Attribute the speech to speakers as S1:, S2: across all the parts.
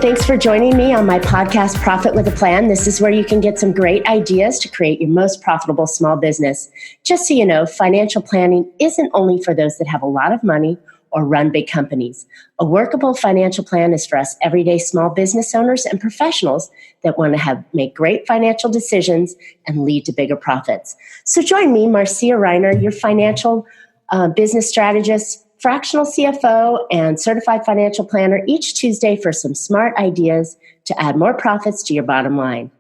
S1: Thanks for joining me on my podcast, Profit with a Plan. This is where you can get some great ideas to create your most profitable small business. Just so you know, financial planning isn't only for those that have a lot of money or run big companies. A workable financial plan is for us everyday small business owners and professionals that want to make great financial decisions and lead to bigger profits. So join me, Marcia Reiner, your financial business strategist, fractional CFO, and certified financial planner each Tuesday for some smart ideas to add more profits to your bottom line.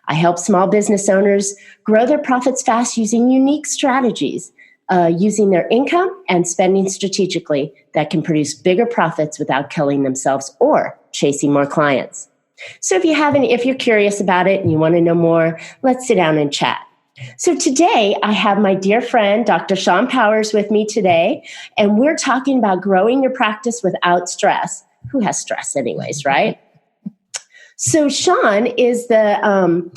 S1: I help small business owners grow their profits fast using unique strategies, using their income and spending strategically that can produce bigger profits without killing themselves or chasing more clients. So if you're curious about it and you want to know more, let's sit down and chat. So today I have my dear friend, Dr. Shawn Powers with me today, and we're talking about growing your practice without stress. Who has stress anyways, right? So Shawn is the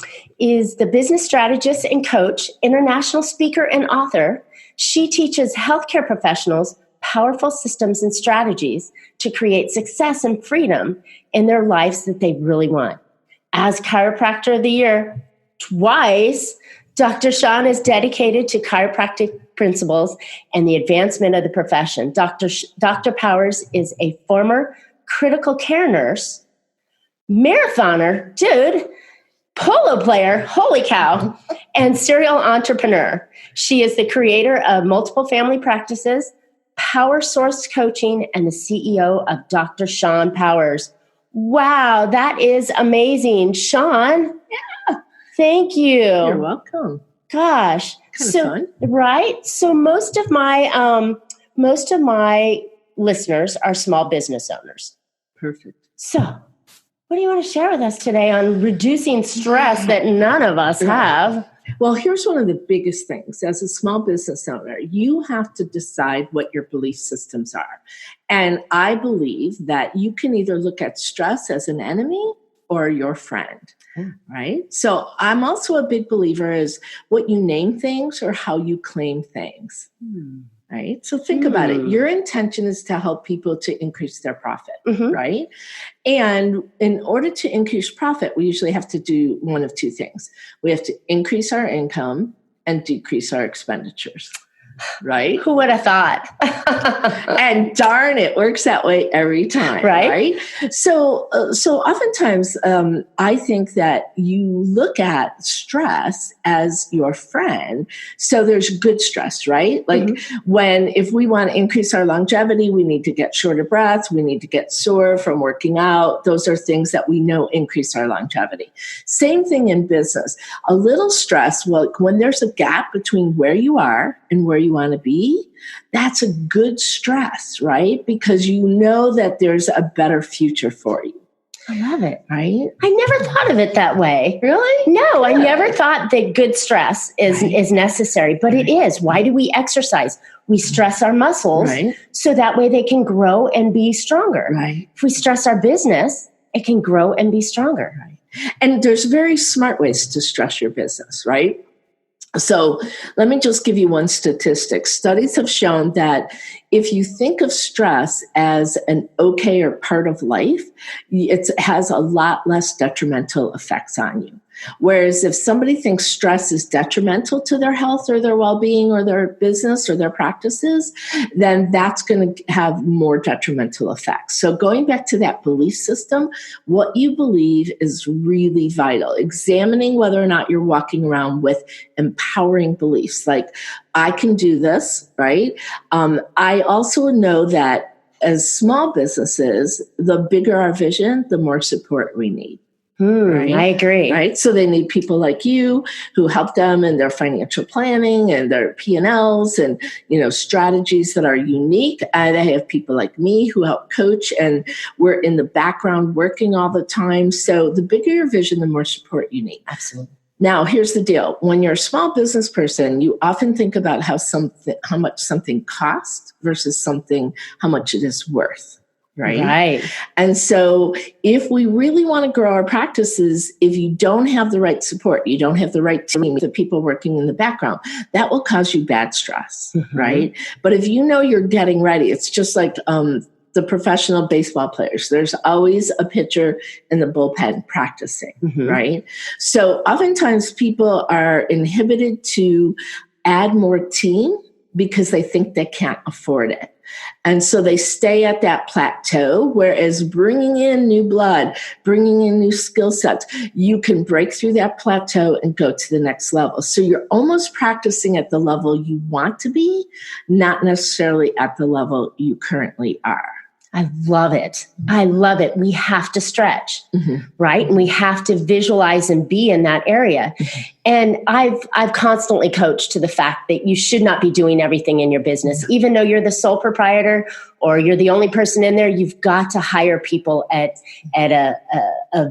S1: business strategist and coach, international speaker and author. She teaches healthcare professionals powerful systems and strategies to create success and freedom in their lives that they really want. As Chiropractor of the Year twice, Dr. Shawn is dedicated to chiropractic principles and the advancement of the profession. Dr. Powers is a former critical care nurse, marathoner, polo player, holy cow, and serial entrepreneur. She is the creator of multiple family practices, Power Source Coaching, and the CEO of Dr. Shawn Powers. Wow, that is amazing. Shawn, thank you.
S2: You're welcome.
S1: Gosh.
S2: Kind of fun.
S1: Right? So most of my listeners are small business owners.
S2: Perfect.
S1: So what do you want to share with us today on reducing stress that none of us have?
S2: Well, here's one of the biggest things. As a small business owner, you have to decide what your belief systems are. And I believe that you can either look at stress as an enemy or your friend. Right? So I'm also a big believer is what you name things or how you claim things. Right? So think about it. Your intention is to help people to increase their profit, right? And in order to increase profit, we usually have to do one of two things. We have to increase our income and decrease our expenditures. Right?
S1: Who would have thought?
S2: And darn, it works that way every time. Right? So oftentimes, I think that you look at stress as your friend. So there's good stress, right? Like if we want to increase our longevity, we need to get shorter breaths. We need to get sore from working out. Those are things that we know increase our longevity. Same thing in business. A little stress, when there's a gap between where you are and where you want to be, that's a good stress, right? Because you know that there's a better future for you.
S1: I love it.
S2: Right?
S1: I never thought of it that way.
S2: Really?
S1: No, I never thought that good stress is necessary, but it is. Why do we exercise? We stress our muscles so that way they can grow and be stronger.
S2: Right.
S1: If we stress our business, it can grow and be stronger.
S2: Right. And there's very smart ways to stress your business, right? So let me just give you one statistic. Studies have shown that if you think of stress as an okay or part of life, it has a lot less detrimental effects on you. Whereas if somebody thinks stress is detrimental to their health or their well-being or their business or their practices, then that's going to have more detrimental effects. So going back to that belief system, what you believe is really vital. Examining whether or not you're walking around with empowering beliefs like, I can do this, right? I also know that as small businesses, the bigger our vision, the more support we need.
S1: Right? I agree.
S2: Right. So they need people like you who help them in their financial planning and their P&Ls and, strategies that are unique. They have people like me who help coach, and we're in the background working all the time. So the bigger your vision, the more support you need.
S1: Absolutely.
S2: Now, here's the deal. When you're a small business person, you often think about how much something costs versus how much it is worth. Right. And so if we really want to grow our practices, if you don't have the right support, you don't have the right team, the people working in the background, that will cause you bad stress. Right. But if you know you're getting ready, it's just like the professional baseball players. There's always a pitcher in the bullpen practicing, right? So oftentimes people are inhibited to add more team because they think they can't afford it. And so they stay at that plateau, whereas bringing in new blood, bringing in new skill sets, you can break through that plateau and go to the next level. So you're almost practicing at the level you want to be, not necessarily at the level you currently are.
S1: I love it. I love it. We have to stretch, right? And we have to visualize and be in that area. And I've constantly coached to the fact that you should not be doing everything in your business. Even though you're the sole proprietor or you're the only person in there, you've got to hire people at a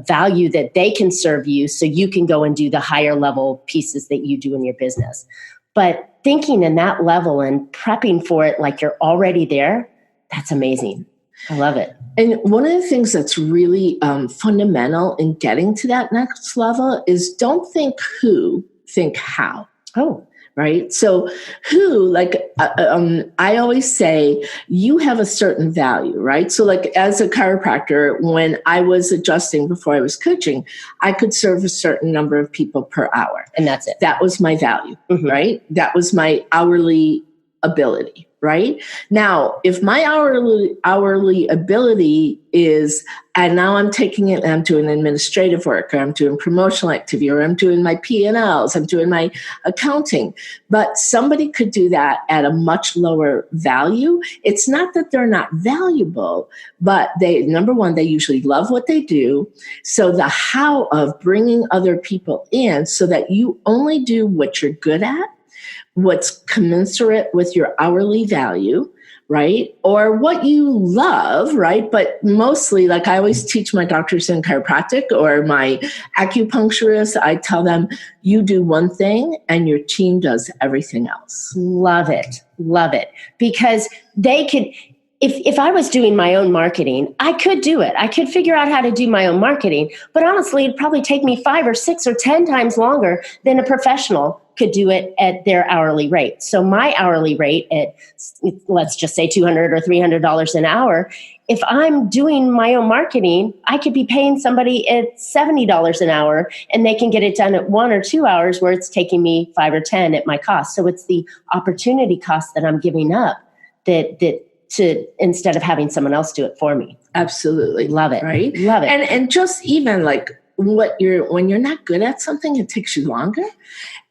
S1: value that they can serve you so you can go and do the higher level pieces that you do in your business. But thinking in that level and prepping for it like you're already there, that's amazing. I love it.
S2: And one of the things that's really fundamental in getting to that next level is don't think who, think how.
S1: Oh,
S2: right? So who, like, I always say you have a certain value, right? So like as a chiropractor, when I was adjusting before I was coaching, I could serve a certain number of people per hour.
S1: And that's it.
S2: That was my value, right? That was my hourly ability. Right? Now, if my hourly ability is, and now I'm taking it and I'm doing administrative work, or I'm doing promotional activity, or I'm doing my P&Ls, I'm doing my accounting, but somebody could do that at a much lower value. It's not that they're not valuable, but number one, they usually love what they do. So the how of bringing other people in so that you only do what you're good at, what's commensurate with your hourly value, right? Or what you love, right? But mostly, like I always teach my doctors in chiropractic or my acupuncturists, I tell them, you do one thing and your team does everything else.
S1: Love it. Love it. Because they could, if I was doing my own marketing, I could do it. I could figure out how to do my own marketing. But honestly, it'd probably take me 5 or 6 or 10 times longer than a professional could do it at their hourly rate. So my hourly rate at, let's just say $200 or $300 an hour, if I'm doing my own marketing, I could be paying somebody at $70 an hour and they can get it done at 1 or 2 hours where it's taking me 5 or 10 at my cost. So it's the opportunity cost that I'm giving up to instead of having someone else do it for me.
S2: Absolutely.
S1: Love it.
S2: Right?
S1: Love it.
S2: And just even like when you're not good at something, it takes you longer.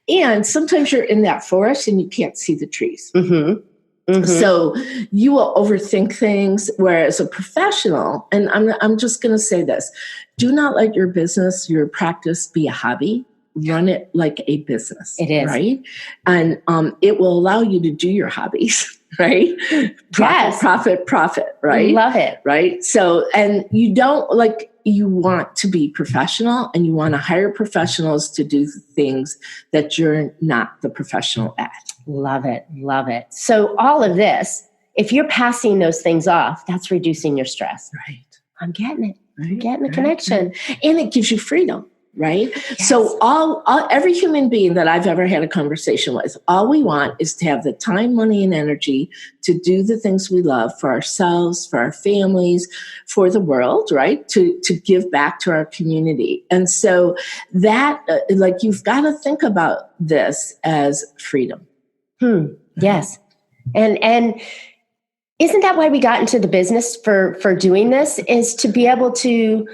S2: And sometimes you're in that forest and you can't see the trees. So you will overthink things. Whereas a professional, and I'm just going to say this, do not let your business, your practice be a hobby. Run it like a business.
S1: It is.
S2: Right? And it will allow you to do your hobbies. Right? Profit, right?
S1: Love it.
S2: Right? So, and you want to be professional and you want to hire professionals to do things that you're not the professional at.
S1: Love it. Love it. So all of this, if you're passing those things off, that's reducing your stress.
S2: Right.
S1: I'm getting it.
S2: Right.
S1: I'm getting the connection.
S2: And it gives you freedom. Right?
S1: Yes.
S2: So every human being that I've ever had a conversation with, all we want is to have the time, money, and energy to do the things we love for ourselves, for our families, for the world, right? To give back to our community. And so that, you've got to think about this as freedom.
S1: Yes. And isn't that why we got into the business for doing this, is to be able to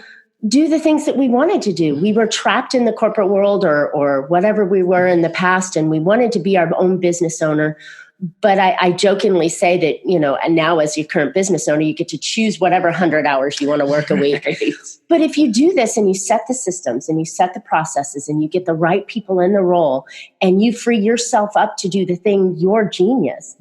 S1: do the things that we wanted to do. We were trapped in the corporate world or whatever we were in the past, and we wanted to be our own business owner. But I jokingly say that, and now as your current business owner, you get to choose whatever 100 hours you want to work a week.
S2: Right.
S1: But if you do this and you set the systems and you set the processes and you get the right people in the role and you free yourself up to do the thing, your genius,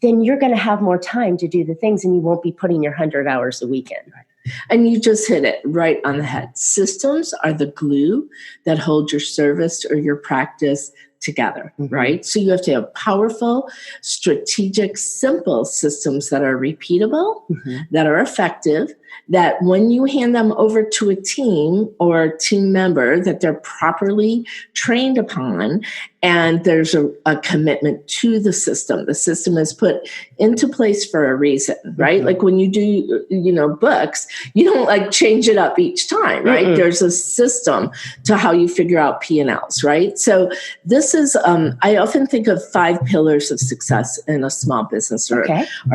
S1: then you're going to have more time to do the things and you won't be putting your 100 hours a week in.
S2: Right. And you just hit it right on the head. Systems are the glue that hold your service or your practice together, right? So you have to have powerful, strategic, simple systems that are repeatable, that are effective, that when you hand them over to a team or a team member that they're properly trained upon, and there's a commitment to the system is put into place for a reason, right? Mm-hmm. Like when you do, books, you don't like change it up each time, right? Mm-mm. There's a system to how you figure out P&Ls, right? So this is, I often think of 5 pillars of success in a small business or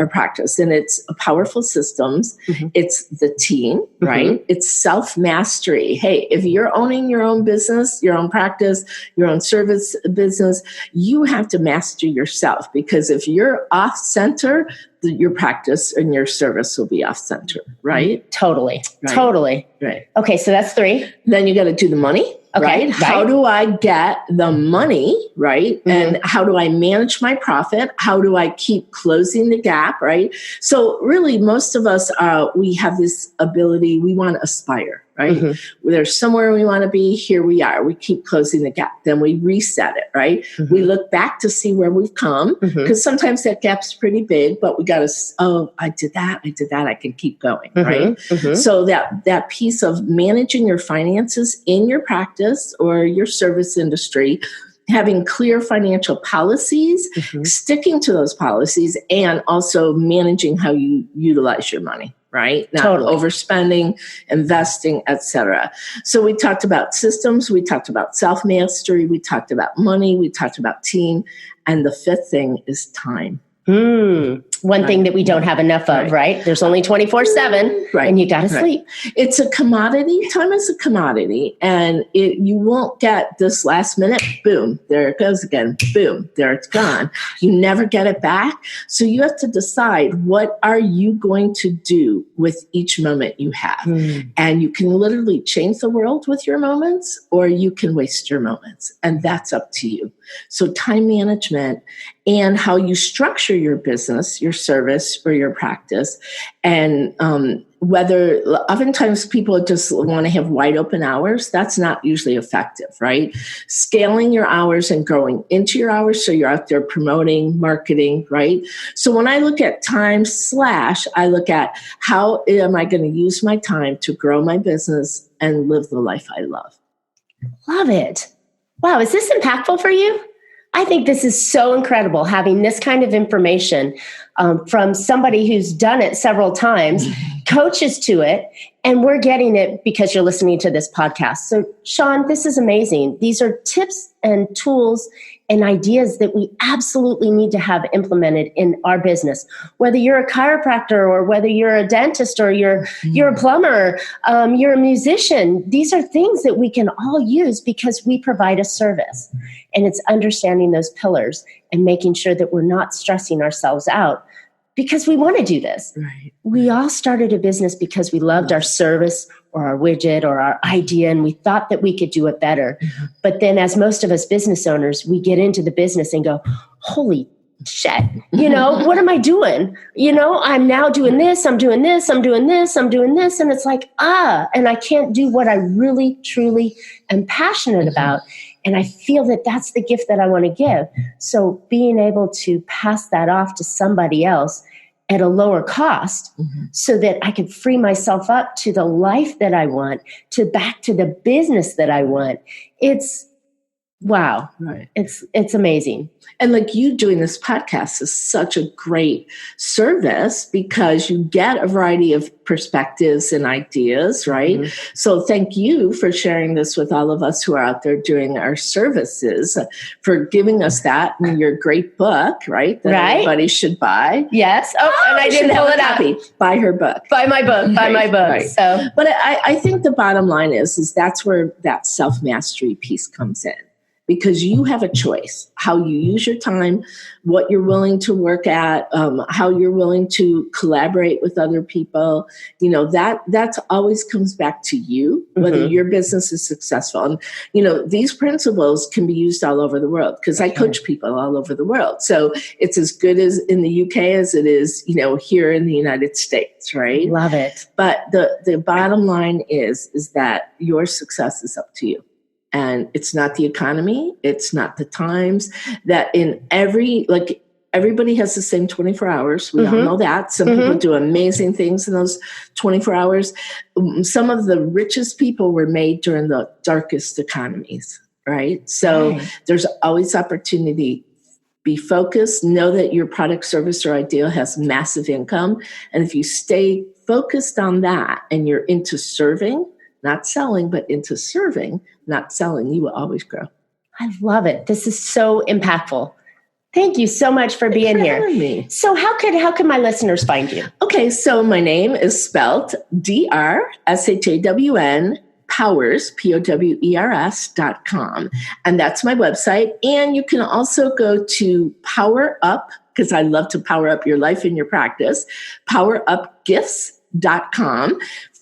S2: practice. And it's powerful systems. Mm-hmm. It's the team, right? Mm-hmm. It's self-mastery. Hey, if you're owning your own business, your own practice, your own service business, you have to master yourself, because if you're off center, your practice and your service will be off center, right?
S1: Totally.
S2: Right.
S1: Totally.
S2: Right.
S1: Okay. So that's 3.
S2: Then you got to do the money. Right? How do I get the money, right? Mm-hmm. And how do I manage my profit? How do I keep closing the gap, right? So really, most of us, we have this ability, we want to aspire, right? Mm-hmm. There's somewhere we want to be, here we are. We keep closing the gap. Then we reset it, right? Mm-hmm. We look back to see where we've come, because sometimes that gap's pretty big, but we got to, I did that, I can keep going, right? Mm-hmm. So that piece of managing your finances in your practice or your service industry, having clear financial policies, sticking to those policies, and also managing how you utilize your money, right? Not overspending, investing, etc. So we talked about systems, we talked about self-mastery, we talked about money, we talked about team, and the 5th thing is time.
S1: One thing that we don't have enough of, right? There's only 24/7, and you got to sleep.
S2: It's a commodity. Time is a commodity, and you won't get this last minute. Boom, there it goes again. Boom, there it's gone. You never get it back. So you have to decide, what are you going to do with each moment you have? And you can literally change the world with your moments, or you can waste your moments, and that's up to you. So time management and how you structure your business, your service, or your practice, and whether oftentimes people just want to have wide open hours, that's not usually effective, right? Scaling your hours and growing into your hours so you're out there promoting, marketing, right? So when I look at time / I look at how am I going to use my time to grow my business and live the life I love.
S1: Love it. Wow, is this impactful for you? I think this is so incredible, having this kind of information from somebody who's done it several times, coaches to it, and we're getting it because you're listening to this podcast. So, Shawn, this is amazing. These are tips and tools and ideas that we absolutely need to have implemented in our business. Whether you're a chiropractor or whether you're a dentist or you're a plumber, you're a musician, these are things that we can all use because we provide a service. And it's understanding those pillars and making sure that we're not stressing ourselves out because we want to do this.
S2: Right.
S1: We all started a business because we loved our service or our widget or our idea, and we thought that we could do it better. But then, as most of us business owners, we get into the business and go, holy shit, what am I doing? I'm now doing this, I'm doing this, I'm doing this, I'm doing this. And it's like, and I can't do what I really, truly am passionate about. And I feel that that's the gift that I want to give. So being able to pass that off to somebody else at a lower cost so that I could free myself up to the life that I want, back to the business that I want. It's wow.
S2: Right.
S1: It's amazing.
S2: And like you doing this podcast is such a great service because you get a variety of perspectives and ideas, right? So thank you for sharing this with all of us who are out there doing our services, for giving us that in your great book, right? That everybody should buy.
S1: Yes. And I didn't pull it out.
S2: Buy her book.
S1: Buy my book. Buy my book.
S2: Right.
S1: So,
S2: but I think the bottom line is that's where that self-mastery piece comes in. Because you have a choice, how you use your time, what you're willing to work at, how you're willing to collaborate with other people. That always comes back to you, whether your business is successful. And, these principles can be used all over the world because I coach people all over the world. So it's as good as in the UK as it is, here in the United States, right?
S1: Love it.
S2: But the bottom line is that your success is up to you. And it's not the economy. It's not the times. That in every everybody has the same 24 hours. We all know that. Some people do amazing things in those 24 hours. Some of the richest people were made during the darkest economies, right? So there's always opportunity. Be focused. Know that your product, service, or idea has massive income. And if you stay focused on that and you're into serving, not selling, but into serving, not selling, you will always grow.
S1: I love it. This is so impactful. Thank you so much for being here.
S2: Me.
S1: So how could my listeners find you?
S2: Okay, so my name is spelled DrShawn Powers, POWERS.com. And that's my website. And you can also go to Power Up, because I love to power up your life and your practice, powerupgifts.com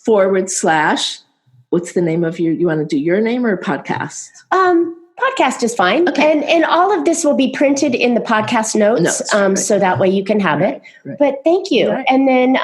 S2: / what's the name of you want to do your name or podcast?
S1: Podcast is fine.
S2: Okay.
S1: And all of this will be printed in the podcast notes.
S2: Right.
S1: So that way you can have it.
S2: Right.
S1: But thank you.
S2: Right.
S1: And then,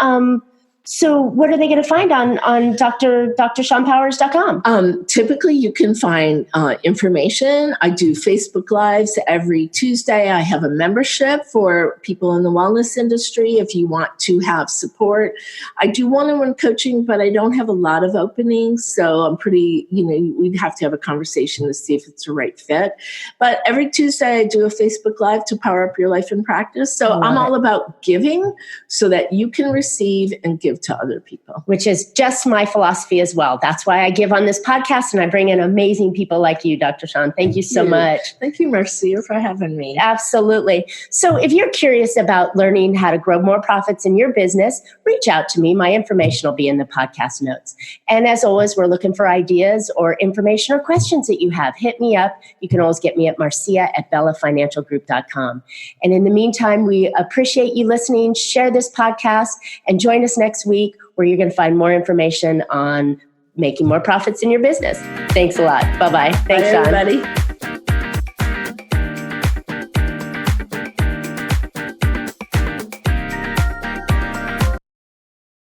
S1: so what are they going to find on DrShawnPowers.com?
S2: Typically, you can find information. I do Facebook Lives every Tuesday. I have a membership for people in the wellness industry if you want to have support. I do one-on-one coaching, but I don't have a lot of openings. So I'm pretty, we'd have to have a conversation to see if it's the right fit. But every Tuesday, I do a Facebook Live to power up your life and practice. So I'm all about giving so that you can receive and give to other people.
S1: Which is just my philosophy as well. That's why I give on this podcast and I bring in amazing people like you, Dr. Shawn. Thank you so much.
S2: Thank you, Marcia, for having me.
S1: Absolutely. So if you're curious about learning how to grow more profits in your business, reach out to me. My information will be in the podcast notes. And as always, we're looking for ideas or information or questions that you have. Hit me up. You can always get me at Marcia@BellaFinancialGroup.com. And in the meantime, we appreciate you listening. Share this podcast and join us next week where you're going to find more information on making more profits in your business. Thanks a lot. Bye-bye. Thanks,
S2: Bye,
S1: Shawn.
S2: everybody.